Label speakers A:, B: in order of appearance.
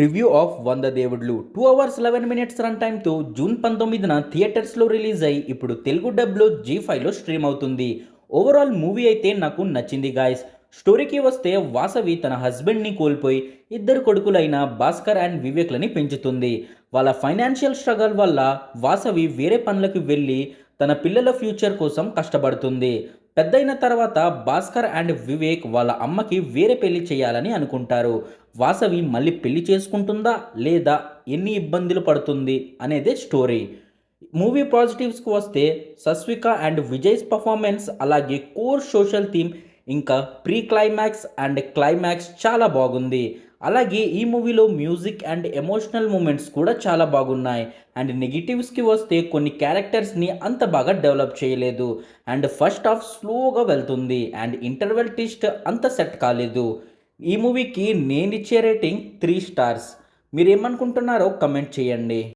A: Review of 100 దేవుళ్ళు 2 hours 11 minutes run టైమ్తో June 19న థియేటర్స్లో release అయ్యి ఇప్పుడు తెలుగు డబ్లో జీ5లో స్ట్రీమ్ అవుతుంది. ఓవరాల్ మూవీ అయితే నాకు నచ్చింది గాయస్. స్టోరీకి వస్తే వాసవి తన హస్బెండ్ని కోల్పోయి ఇద్దరు కొడుకులైన భాస్కర్ అండ్ వివేక్లని పెంచుతుంది. వాళ్ళ ఫైనాన్షియల్ స్ట్రగల్ వల్ల వాసవి వేరే పనులకు వెళ్ళి తన పిల్లల ఫ్యూచర్ కోసం కష్టపడుతుంది. పెద్దయిన తర్వాత భాస్కర్ అండ్ వివేక్ వాళ్ళ అమ్మకి వేరే పెళ్లి చేయాలని అనుకుంటారు. వాసవి మళ్ళీ పెళ్లి చేసుకుంటుందా లేదా ఎన్ని ఇబ్బందులు పడుతుంది అనేదే స్టోరీ. మూవీ పాజిటివ్స్కి వస్తే సస్విక అండ్ విజయ్స్ పర్ఫార్మెన్స్, అలాగే కోర్ సోషల్ థీమ్, ఇంకా ప్రీ క్లైమాక్స్ అండ్ క్లైమాక్స్ చాలా బాగుంది. అలాగే ఈ మూవీలో మ్యూజిక్ అండ్ ఎమోషనల్ మూమెంట్స్ కూడా చాలా బాగున్నాయి. అండ్ నెగిటివ్స్కి వస్తే కొన్ని క్యారెక్టర్స్ని అంత బాగా డెవలప్ చేయలేదు. అండ్ ఫస్ట్ హాఫ్ స్లోగా వెళ్తుంది అండ్ ఇంటర్వెల్ ట్విస్ట్ అంత సెట్ కాలేదు. ఈ మూవీకి నేను ఇచ్చే రేటింగ్ 3 స్టార్స్. మీరేమనుకుంటున్నారో కమెంట్ చేయండి.